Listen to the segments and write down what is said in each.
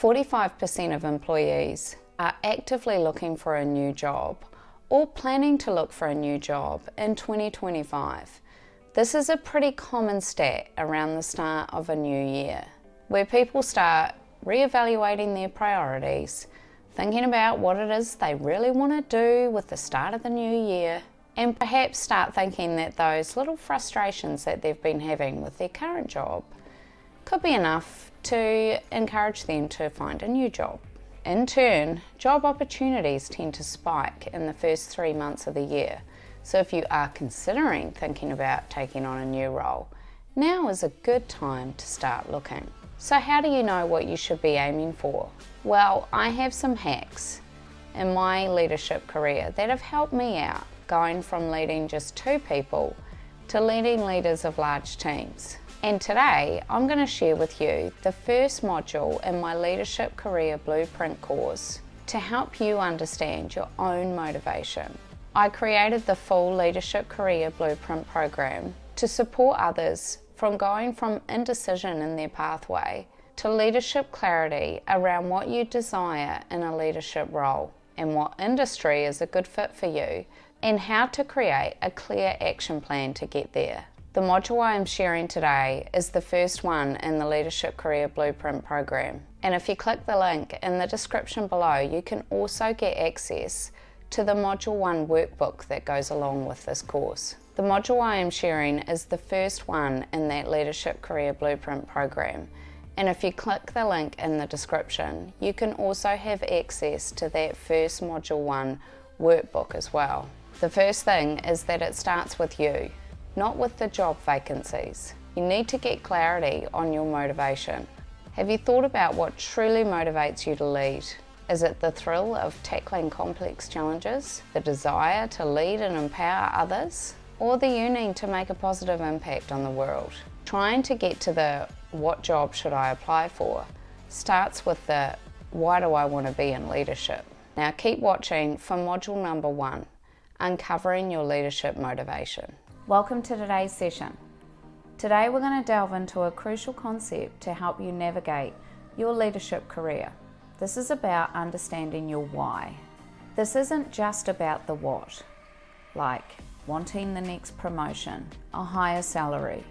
45% of employees are actively looking for a new job or planning to look for a new job in 2025. This is a pretty common stat around the start of a new year, where people start reevaluating their priorities, thinking about what it is they really want to do with the start of the new year, and perhaps start thinking that those little frustrations that they've been having with their current job could be enough to encourage them to find a new job. In turn, job opportunities tend to spike in the first 3 months of the year. So if you are considering thinking about taking on a new role, now is a good time to start looking. So how do you know what you should be aiming for? Well, I have some hacks in my leadership career that have helped me out, going from leading just 2 people to leading leaders of large teams. And today, I'm going to share with you the first module in my Leadership Career Blueprint course to help you understand your own motivation. I created the full Leadership Career Blueprint program to support others from going from indecision in their pathway to leadership clarity around what you desire in a leadership role and what industry is a good fit for you, and how to create a clear action plan to get there. The module I am sharing today is the first one in the Leadership Career Blueprint program. And if you click the link in the description below, you can also get access to the Module 1 workbook that goes along with this course. The module I am sharing is the first one in that Leadership Career Blueprint program. And if you click the link in the description, you can also have access to that first Module 1 workbook as well. The first thing is that it starts with you, not with the job vacancies. You need to get clarity on your motivation. Have you thought about what truly motivates you to lead? Is it the thrill of tackling complex challenges, the desire to lead and empower others, or the yearning to make a positive impact on the world? Trying to get to the what job should I apply for starts with the why do I want to be in leadership? Now keep watching for module number 1, uncovering your leadership motivation. Welcome to today's session. Today we're going to delve into a crucial concept to help you navigate your leadership career. This is about understanding your why. This isn't just about the what, like wanting the next promotion, a higher salary,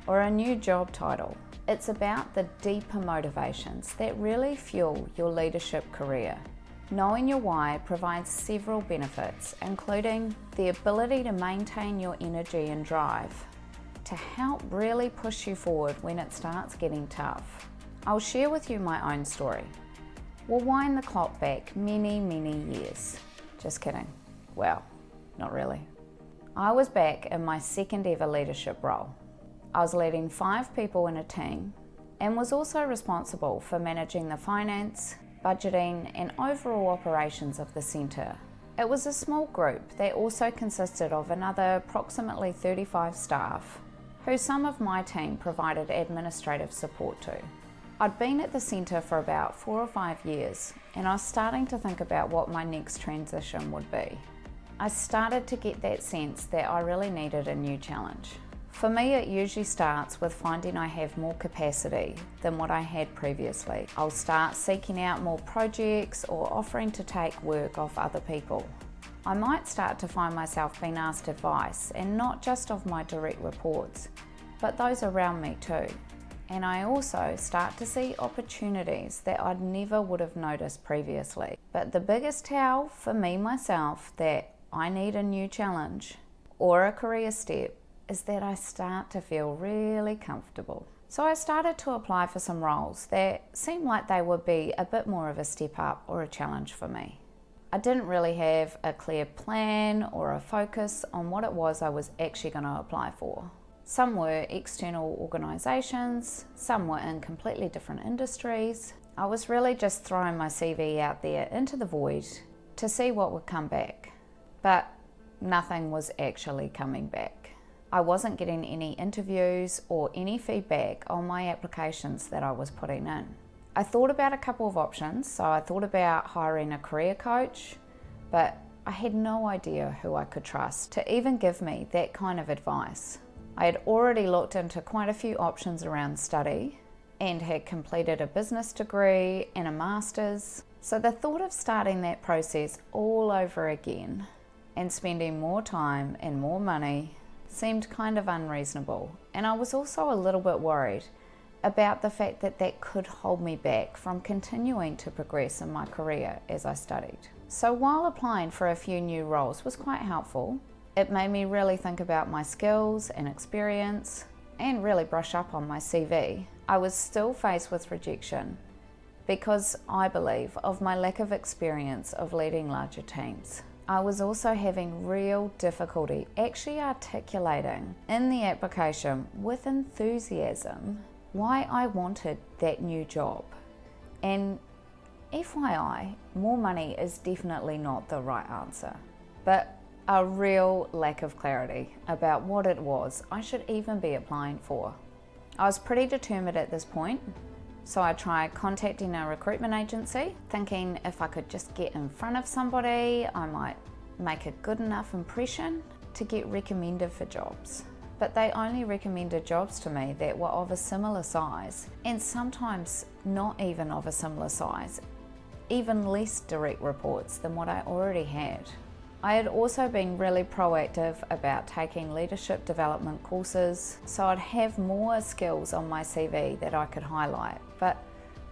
or a new job title. It's about the deeper motivations that really fuel your leadership career. Knowing your why provides several benefits, including the ability to maintain your energy and drive to help really push you forward when it starts getting tough. I'll share with you my own story. We'll wind the clock back many years. Just kidding. Well, not really. I was back in my second ever leadership role. I was leading 5 people in a team and was also responsible for managing the finance, budgeting and overall operations of the centre. It was a small group that also consisted of another approximately 35 staff, who some of my team provided administrative support to. I'd been at the centre for about 4 or 5 years, and I was starting to think about what my next transition would be. I started to get that sense that I really needed a new challenge. For me, it usually starts with finding I have more capacity than what I had previously. I'll start seeking out more projects or offering to take work off other people. I might start to find myself being asked advice, and not just of my direct reports, but those around me too. And I also start to see opportunities that I never would have noticed previously. But the biggest tell for me myself that I need a new challenge or a career step is that I start to feel really comfortable. So I started to apply for some roles that seemed like they would be a bit more of a step up or a challenge for me. I didn't really have a clear plan or a focus on what it was I was actually going to apply for. Some were external organisations, some were in completely different industries. I was really just throwing my CV out there into the void to see what would come back. But nothing was actually coming back. I wasn't getting any interviews or any feedback on my applications that I was putting in. I thought about a couple of options, so I thought about hiring a career coach, but I had no idea who I could trust to even give me that kind of advice. I had already looked into quite a few options around study, and had completed a business degree and a master's. So the thought of starting that process all over again and spending more time and more money seemed kind of unreasonable. And I was also a little bit worried about the fact that that could hold me back from continuing to progress in my career as I studied. So while applying for a few new roles was quite helpful, it made me really think about my skills and experience and really brush up on my CV. I was still faced with rejection because I believe of my lack of experience of leading larger teams. I was also having real difficulty actually articulating in the application with enthusiasm why I wanted that new job. And FYI, more money is definitely not the right answer, but a real lack of clarity about what it was I should even be applying for. I was pretty determined at this point, so I tried contacting a recruitment agency, thinking if I could just get in front of somebody, I might make a good enough impression to get recommended for jobs. But they only recommended jobs to me that were of a similar size, and sometimes not even of a similar size, even less direct reports than what I already had. I had also been really proactive about taking leadership development courses, so I'd have more skills on my CV that I could highlight. But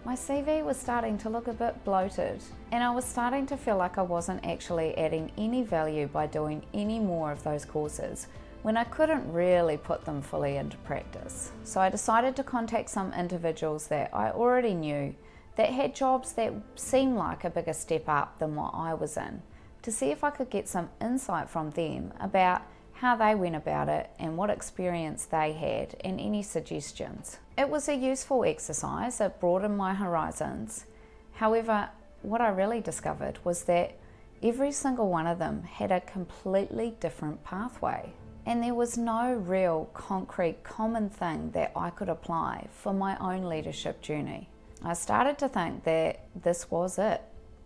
my CV was starting to look a bit bloated, and I was starting to feel like I wasn't actually adding any value by doing any more of those courses when I couldn't really put them fully into practice. So I decided to contact some individuals that I already knew that had jobs that seemed like a bigger step up than what I was in, to see if I could get some insight from them about how they went about it and what experience they had and any suggestions. It was a useful exercise, it broadened my horizons. However, what I really discovered was that every single one of them had a completely different pathway, and there was no real concrete common thing that I could apply for my own leadership journey. I started to think that this was it.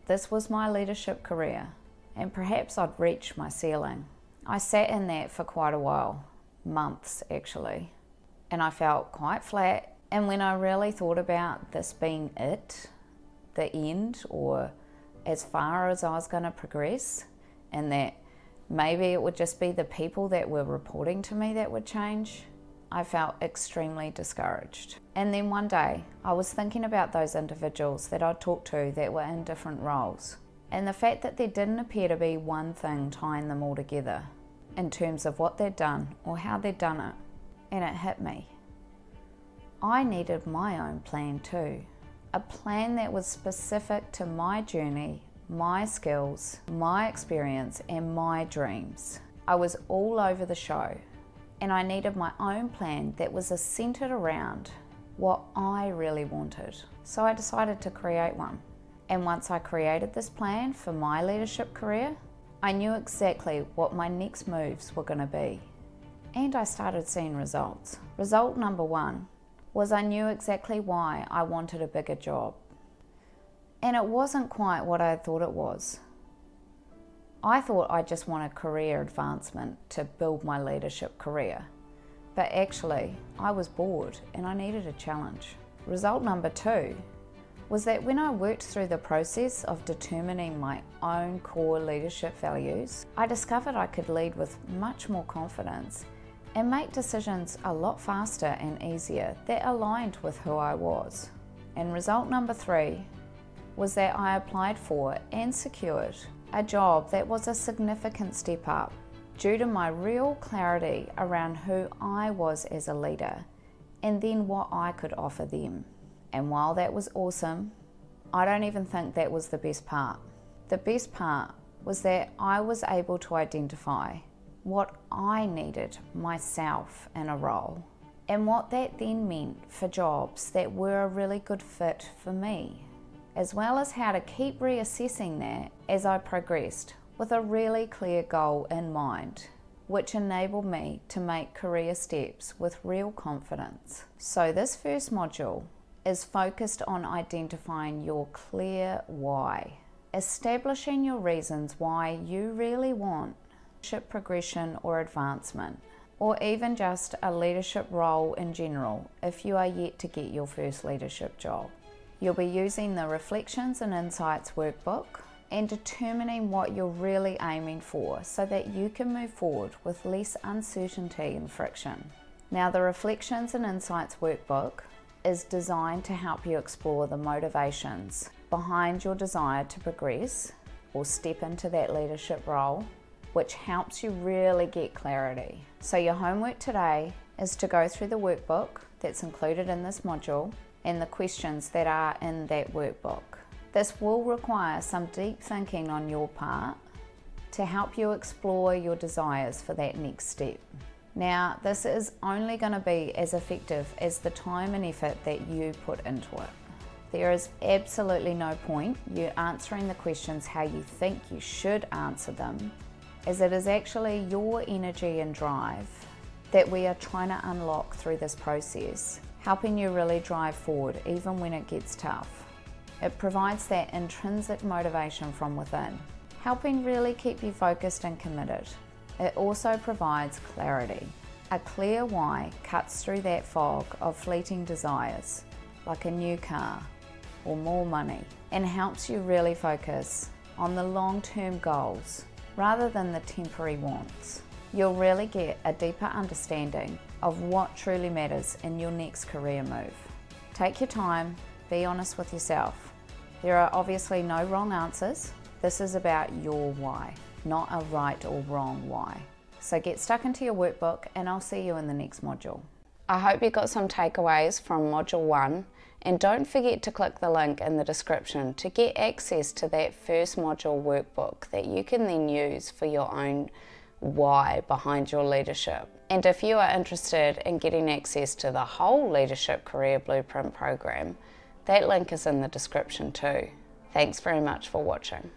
This was my leadership career, and perhaps I'd reached my ceiling. I sat in that for quite a while, months actually, and I felt quite flat. And when I really thought about this being it, the end, or as far as I was going to progress, and that maybe it would just be the people that were reporting to me that would change, I felt extremely discouraged. And then one day, I was thinking about those individuals that I'd talked to that were in different roles, and the fact that there didn't appear to be one thing tying them all together in terms of what they'd done or how they'd done it. And it hit me. I needed my own plan too. A plan that was specific to my journey, my skills, my experience, and my dreams. I was all over the show, and I needed my own plan that was centered around what I really wanted. So I decided to create one. And once I created this plan for my leadership career, I knew exactly what my next moves were going to be. And I started seeing results. Result number one was I knew exactly why I wanted a bigger job. And it wasn't quite what I thought it was. I thought I just wanted career advancement to build my leadership career. But actually, I was bored and I needed a challenge. Result number two was that when I worked through the process of determining my own core leadership values, I discovered I could lead with much more confidence and make decisions a lot faster and easier that aligned with who I was. And result number three was that I applied for and secured a job that was a significant step up due to my real clarity around who I was as a leader and then what I could offer them. And while that was awesome, I don't even think that was the best part. The best part was that I was able to identify what I needed myself in a role and what that then meant for jobs that were a really good fit for me, as well as how to keep reassessing that as I progressed with a really clear goal in mind, which enabled me to make career steps with real confidence. So this first module is focused on identifying your clear why, establishing your reasons why you really want leadership progression or advancement, or even just a leadership role in general if you are yet to get your first leadership job. You'll be using the Reflections and Insights workbook and determining what you're really aiming for so that you can move forward with less uncertainty and friction. Now, the Reflections and Insights workbook is designed to help you explore the motivations behind your desire to progress or step into that leadership role, which helps you really get clarity. So your homework today is to go through the workbook that's included in this module and the questions that are in that workbook. This will require some deep thinking on your part to help you explore your desires for that next step. Now, this is only going to be as effective as the time and effort that you put into it. There is absolutely no point you answering the questions how you think you should answer them, as it is actually your energy and drive that we are trying to unlock through this process, helping you really drive forward even when it gets tough. It provides that intrinsic motivation from within, helping really keep you focused and committed. It also provides clarity. A clear why cuts through that fog of fleeting desires, like a new car or more money, and helps you really focus on the long-term goals rather than the temporary wants. You'll really get a deeper understanding of what truly matters in your next career move. Take your time, be honest with yourself. There are obviously no wrong answers. This is about your why, not a right or wrong why. So get stuck into your workbook and I'll see you in the next module. I hope you got some takeaways from Module 1, and don't forget to click the link in the description to get access to that first module workbook that you can then use for your own why behind your leadership. And if you are interested in getting access to the whole Leadership Career Blueprint program, that link is in the description too. Thanks very much for watching.